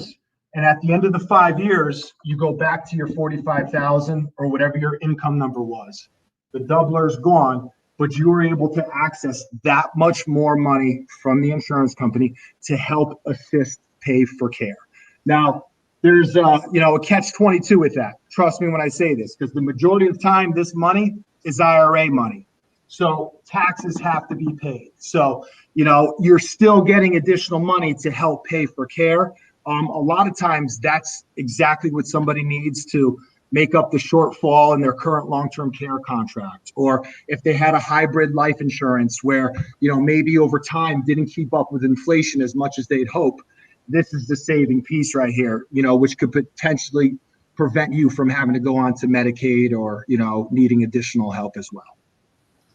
And at the end of the 5 years, you go back to your 45,000 or whatever your income number was. The doubler is gone, but you were able to access that much more money from the insurance company to help assist pay for care. Now, there's a catch-22 with that. Trust me when I say this, because the majority of the time, this money is IRA money. So taxes have to be paid. So, you're still getting additional money to help pay for care. A lot of times that's exactly what somebody needs to make up the shortfall in their current long-term care contract. Or if they had a hybrid life insurance where, maybe over time didn't keep up with inflation as much as they'd hope, this is the saving piece right here, which could potentially prevent you from having to go on to Medicaid or, needing additional help as well,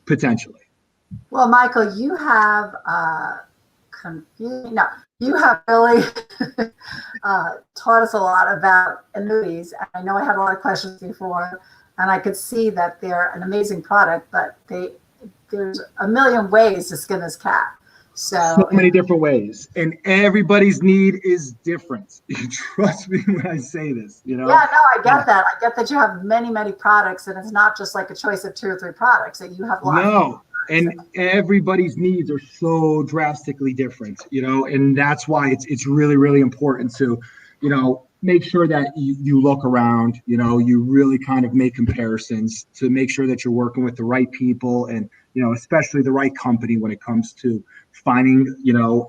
potentially. Well, Michael, you have really taught us a lot about annuities. I know I had a lot of questions before, and I could see that they're an amazing product, but there's a million ways to skin this cat. So many different ways, and everybody's need is different. Trust me when I say this. Yeah, no, I get that. I get that you have many, many products, and it's not just like a choice of 2 or 3 products that you have lots. No. And everybody's needs are so drastically different, and that's why it's really, really important to, make sure that you look around, you really kind of make comparisons to make sure that you're working with the right people and, especially the right company when it comes to finding,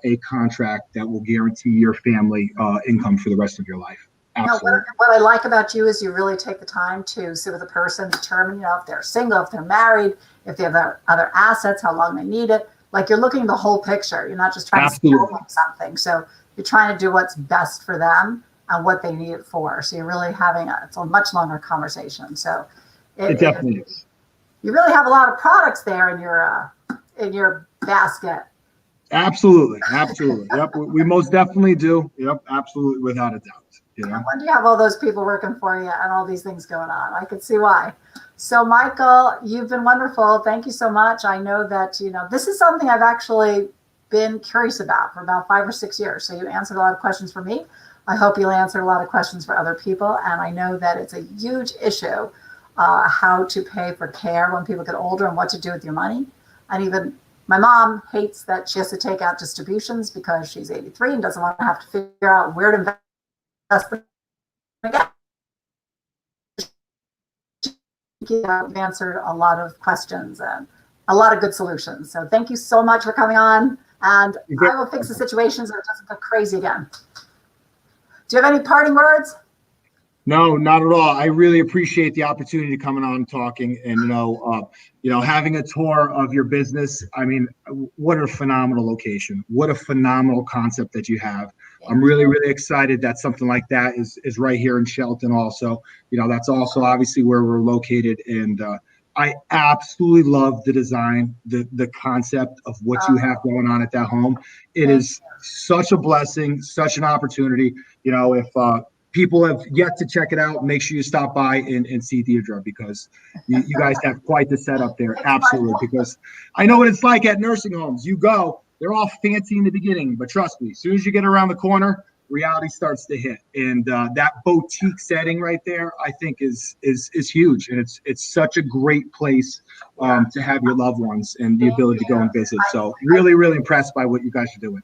a contract that will guarantee your family income for the rest of your life. Absolutely. What I like about you is you really take the time to sit with a person, determine, if they're single, if they're married, if they have other assets, how long they need it. Like you're looking at the whole picture. You're not just trying to sell them something. So you're trying to do what's best for them and what they need it for. So you're really having it's a much longer conversation. So it definitely is. You really have a lot of products there in your basket. Absolutely. Yep. We most definitely do. Yep. Absolutely. Without a doubt. No wonder you have all those people working for you and all these things going on. I could see why. So, Michael, you've been wonderful. Thank you so much. I know that, this is something I've actually been curious about for about 5 or 6 years. So you answered a lot of questions for me. I hope you'll answer a lot of questions for other people. And I know that it's a huge issue, how to pay for care when people get older and what to do with your money. And even my mom hates that she has to take out distributions because she's 83 and doesn't want to have to figure out where to invest. You've answered a lot of questions and a lot of good solutions. So thank you so much for coming on, and I will fix the situation so it doesn't go crazy again. Do you have any parting words? No, not at all. I really appreciate the opportunity to coming on and talking, and having a tour of your business. I mean, what a phenomenal location! What a phenomenal concept that you have. I'm really, really excited that something like that is right here in Shelton. Also, that's also obviously where we're located, and I absolutely love the design, the concept of what you have going on at that home. It is such a blessing, such an opportunity. You know, if people have yet to check it out, make sure you stop by and see Deirdre, because you guys have quite the setup there. Absolutely. Because I know what it's like at nursing homes. You go, they're all fancy in the beginning, but trust me, as soon as you get around the corner, reality starts to hit. And that boutique setting right there, I think is huge. And it's such a great place to have your loved ones and the ability to go and visit. So really, really impressed by what you guys are doing.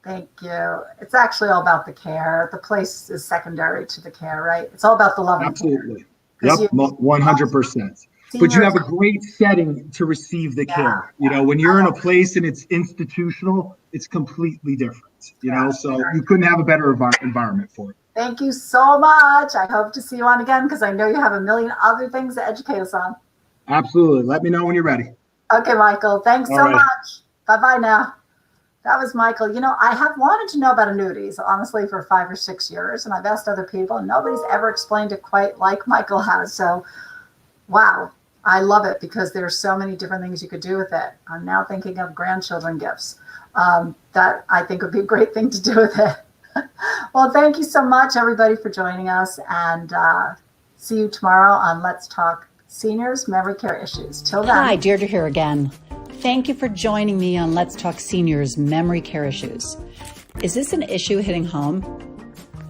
Thank you. It's actually all about the care. The place is secondary to the care, right? It's all about the love. Absolutely. Yep, 100%. But you have a great setting to receive the care. You know, when you're in a place and it's institutional, it's completely different. You know, so you couldn't have a better environment for it. Thank you so much. I hope to see you on again, because I know you have a million other things to educate us on. Absolutely. Let me know when you're ready. Okay, Michael. Thanks so much. Bye-bye now. That was Michael. You know, I have wanted to know about annuities, honestly, for 5 or 6 years, and I've asked other people, and nobody's ever explained it quite like Michael has. So, wow, I love it, because there's so many different things you could do with it. I'm now thinking of grandchildren gifts. That I think would be a great thing to do with it. Well, thank you so much, everybody, for joining us, and see you tomorrow on Let's Talk Seniors Memory Care Issues. Till then. Hi, Deirdre here again. Thank you for joining me on Let's Talk Seniors Memory Care Issues. Is this an issue hitting home?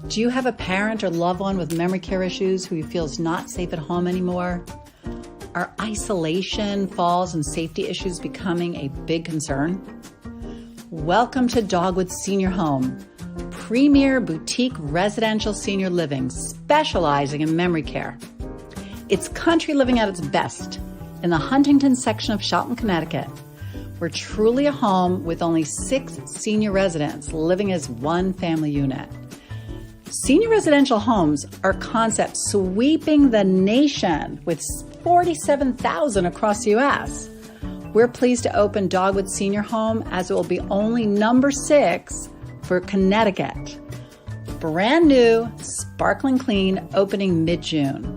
Do you have a parent or loved one with memory care issues who you feel is not safe at home anymore? Are isolation, falls, and safety issues becoming a big concern? Welcome to Dogwood Senior Home, premier boutique residential senior living specializing in memory care. It's country living at its best in the Huntington section of Shelton, Connecticut. We're truly a home with only 6 senior residents living as one family unit. Senior residential homes are concepts sweeping the nation with 47,000 across the U.S. We're pleased to open Dogwood Senior Home, as it will be only number 6 for Connecticut. Brand new, sparkling clean, opening mid-June.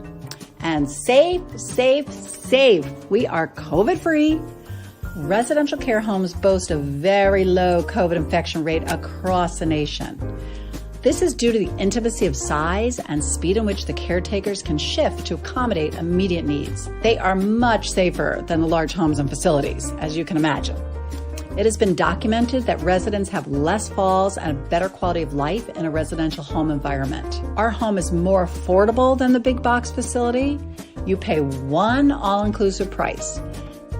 And safe, safe, safe. We are COVID-free. Residential care homes boast a very low COVID infection rate across the nation. This is due to the intimacy of size and speed in which the caretakers can shift to accommodate immediate needs. They are much safer than the large homes and facilities, as you can imagine. It has been documented that residents have less falls and a better quality of life in a residential home environment. Our home is more affordable than the big box facility. You pay one all-inclusive price,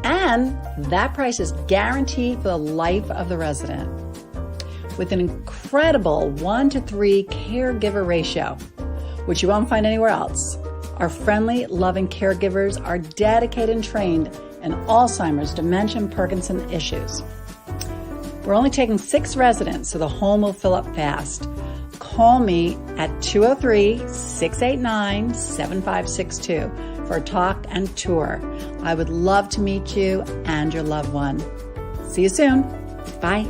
and that price is guaranteed for the life of the resident. With an incredible 1-to-3 caregiver ratio, which you won't find anywhere else. Our friendly, loving caregivers are dedicated and trained in Alzheimer's, dementia, and Parkinson issues. We're only taking 6 residents, so the home will fill up fast. Call me at 203-689-7562 for a talk and tour. I would love to meet you and your loved one. See you soon. Bye.